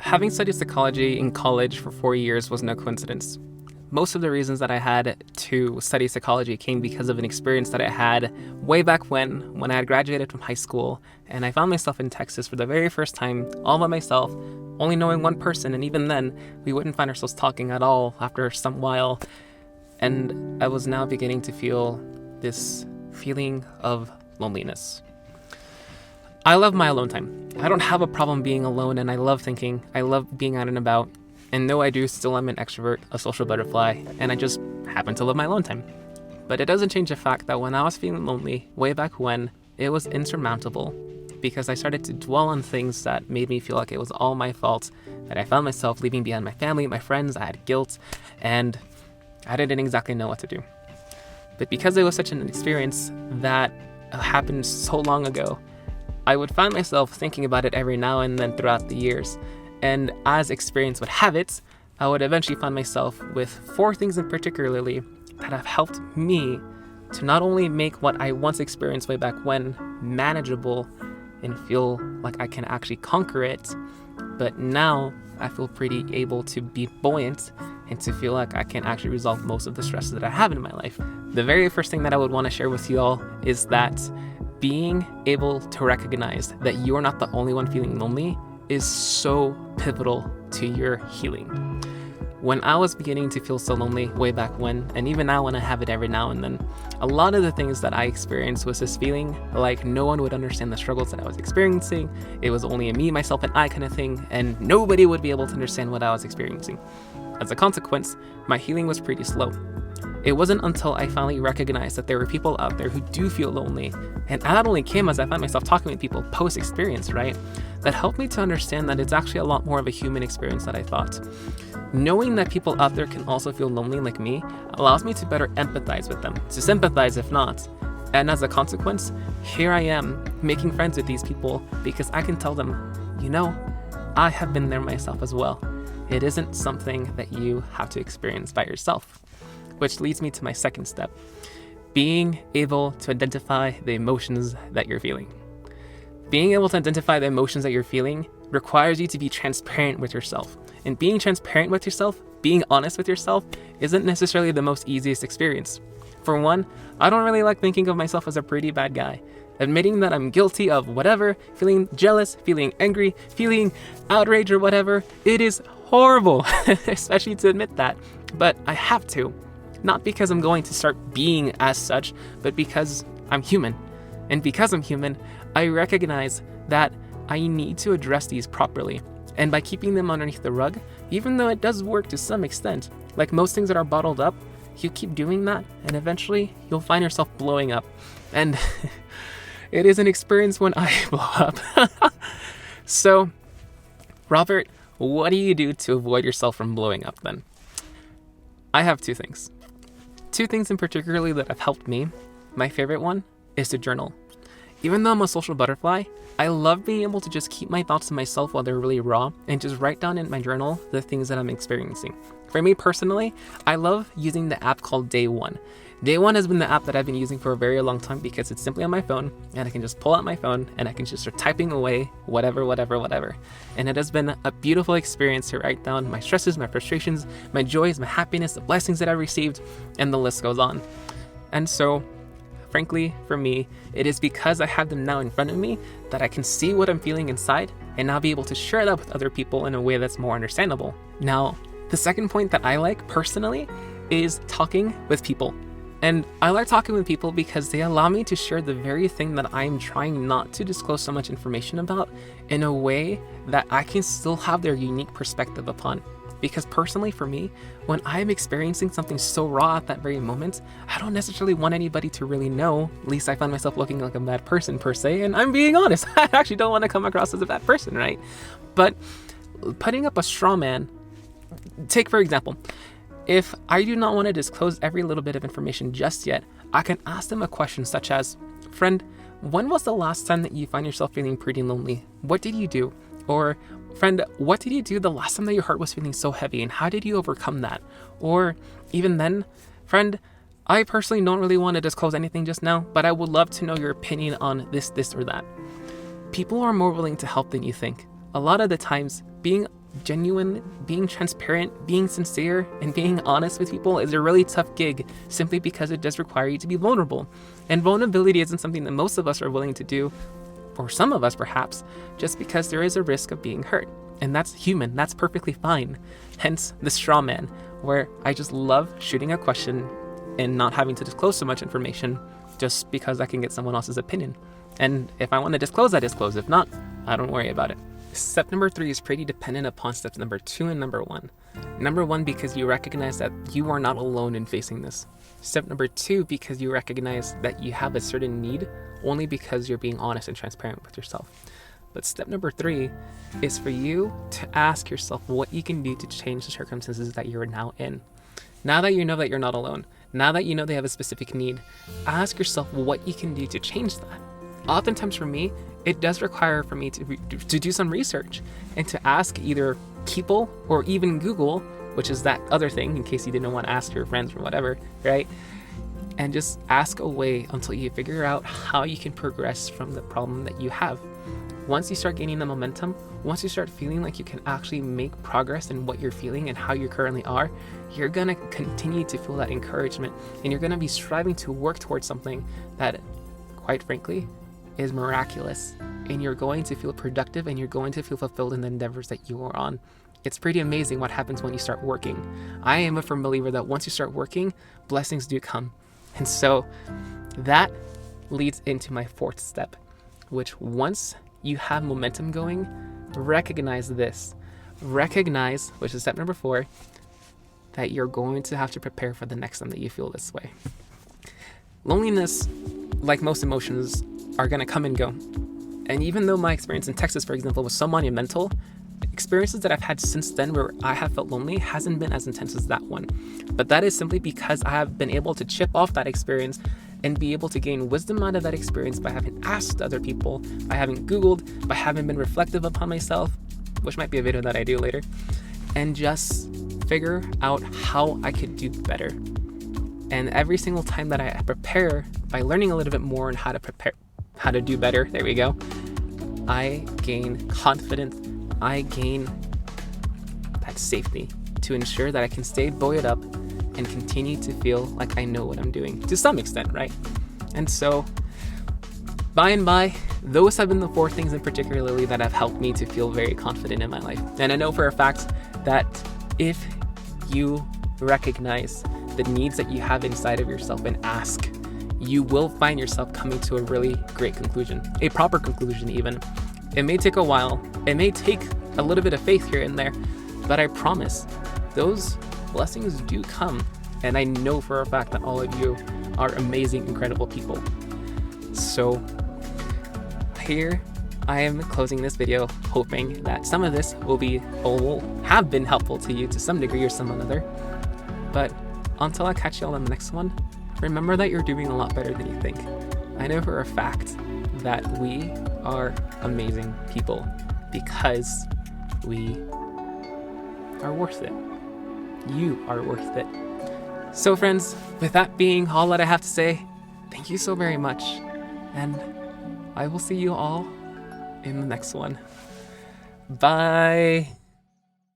Having studied psychology in college for 4 years was no coincidence. Most of the reasons that I had to study psychology came because of an experience that I had way back when I had graduated from high school, and I found myself in Texas for the very first time, all by myself, only knowing one person, and even then, we wouldn't find ourselves talking at all after some while, and I was now beginning to feel this feeling of loneliness. I love my alone time. I don't have a problem being alone, and I love thinking. I love being out and about. And though I do, still I'm an extrovert, a social butterfly, and I just happen to love my alone time. But it doesn't change the fact that when I was feeling lonely, way back when, it was insurmountable because I started to dwell on things that made me feel like it was all my fault, that I found myself leaving behind my family, my friends, I had guilt, and I didn't exactly know what to do. But because it was such an experience that happened so long ago, I would find myself thinking about it every now and then throughout the years. And as experience would have it, I would eventually find myself with 4 things in particularly that have helped me to not only make what I once experienced way back when manageable and feel like I can actually conquer it, but now I feel pretty able to be buoyant and to feel like I can actually resolve most of the stresses that I have in my life. The very first thing that I would want to share with you all is that being able to recognize that you are not the only one feeling lonely is so pivotal to your healing. When I was beginning to feel so lonely way back when, and even now when I have it every now and then, a lot of the things that I experienced was this feeling like no one would understand the struggles that I was experiencing. It was only a me, myself, and I kind of thing, and nobody would be able to understand what I was experiencing. As a consequence, my healing was pretty slow. It wasn't until I finally recognized that there were people out there who do feel lonely, and that only came as I found myself talking with people post-experience, right? That helped me to understand that it's actually a lot more of a human experience than I thought. Knowing that people out there can also feel lonely like me allows me to better empathize with them, to sympathize if not. And as a consequence, here I am making friends with these people because I can tell them, I have been there myself as well. It isn't something that you have to experience by yourself. Which leads me to my second step, being able to identify the emotions that you're feeling. Being able to identify the emotions that you're feeling requires you to be transparent with yourself. And being transparent with yourself, being honest with yourself, isn't necessarily the most easiest experience. For one, I don't really like thinking of myself as a pretty bad guy. Admitting that I'm guilty of whatever, feeling jealous, feeling angry, feeling outraged or whatever, it is horrible, especially to admit that. But I have to. Not because I'm going to start being as such, but because I'm human. And because I'm human, I recognize that I need to address these properly. And by keeping them underneath the rug, even though it does work to some extent, like most things that are bottled up, you keep doing that, and eventually you'll find yourself blowing up. And it is an experience when I blow up. So, Robert, what do you do to avoid yourself from blowing up then? I have 2 things. 2 things in particularly that have helped me. My favorite one is to journal. Even though I'm a social butterfly, I love being able to just keep my thoughts to myself while they're really raw and just write down in my journal the things that I'm experiencing. For me personally, I love using the app called Day One. Day One has been the app that I've been using for a very long time because it's simply on my phone and I can just pull out my phone and I can just start typing away whatever. And it has been a beautiful experience to write down my stresses, my frustrations, my joys, my happiness, the blessings that I received, and the list goes on. And so, frankly, for me, it is because I have them now in front of me that I can see what I'm feeling inside and now be able to share that with other people in a way that's more understandable. Now, the second point that I like personally is talking with people. And I like talking with people because they allow me to share the very thing that I'm trying not to disclose so much information about in a way that I can still have their unique perspective upon. Because personally for me, when I'm experiencing something so raw at that very moment, I don't necessarily want anybody to really know. At least I find myself looking like a bad person per se, and I'm being honest. I actually don't want to come across as a bad person, right? But putting up a straw man, take for example, if I do not want to disclose every little bit of information just yet, I can ask them a question such as, friend, when was the last time that you find yourself feeling pretty lonely? What did you do? Or, friend, what did you do the last time that your heart was feeling so heavy and how did you overcome that? Or even then, friend, I personally don't really want to disclose anything just now, but I would love to know your opinion on this, or that. People are more willing to help than you think. A lot of the times, being genuine, being transparent, being sincere, and being honest with people is a really tough gig simply because it does require you to be vulnerable. And vulnerability isn't something that most of us are willing to do, or some of us perhaps, just because there is a risk of being hurt. And that's human, that's perfectly fine. Hence the straw man, where I just love shooting a question and not having to disclose so much information just because I can get someone else's opinion. And if I want to disclose, I disclose. If not, I don't worry about it. Step number 3 is pretty dependent upon steps number 2 and number 1. Number 1, because you recognize that you are not alone in facing this. Step number 2, because you recognize that you have a certain need only because you're being honest and transparent with yourself. But step number 3 is for you to ask yourself what you can do to change the circumstances that you're now in. Now that you know that you're not alone, now that you know they have a specific need, ask yourself what you can do to change that. Oftentimes for me, it does require for me to do some research and to ask either people or even Google, which is that other thing in case you didn't want to ask your friends or whatever, right? And just ask away until you figure out how you can progress from the problem that you have. Once you start gaining the momentum, once you start feeling like you can actually make progress in what you're feeling and how you currently are, you're going to continue to feel that encouragement, and you're going to be striving to work towards something that, quite frankly, is miraculous, and you're going to feel productive and you're going to feel fulfilled in the endeavors that you are on. It's pretty amazing what happens when you start working. I am a firm believer that once you start working, blessings do come. And so that leads into my 4th step, which once you have momentum going, recognize this. Recognize, which is step number 4, that you're going to have to prepare for the next time that you feel this way. Loneliness, like most emotions, are going to come and go. And even though my experience in Texas, for example, was so monumental, experiences that I've had since then where I have felt lonely hasn't been as intense as that one. But that is simply because I have been able to chip off that experience and be able to gain wisdom out of that experience by having asked other people, by having Googled, by having been reflective upon myself, which might be a video that I do later, and just figure out how I could do better. And every single time that I prepare by learning a little bit more on how to do better, there we go, I gain confidence, I gain that safety to ensure that I can stay buoyed up and continue to feel like I know what I'm doing to some extent, right? And so by and by, those have been the 4 things in particularly that have helped me to feel very confident in my life. And I know for a fact that if you recognize the needs that you have inside of yourself and ask, you will find yourself coming to a really great conclusion, a proper conclusion even. It may take a while, it may take a little bit of faith here and there, but I promise those blessings do come. And I know for a fact that all of you are amazing, incredible people. So here I am closing this video hoping that some of this will have been helpful to you to some degree or some another. But until I catch you all on the next one, remember that you're doing a lot better than you think. I know for a fact that we are amazing people because we are worth it. You are worth it. So friends, with that being all that I have to say, thank you so very much, and I will see you all in the next one. Bye.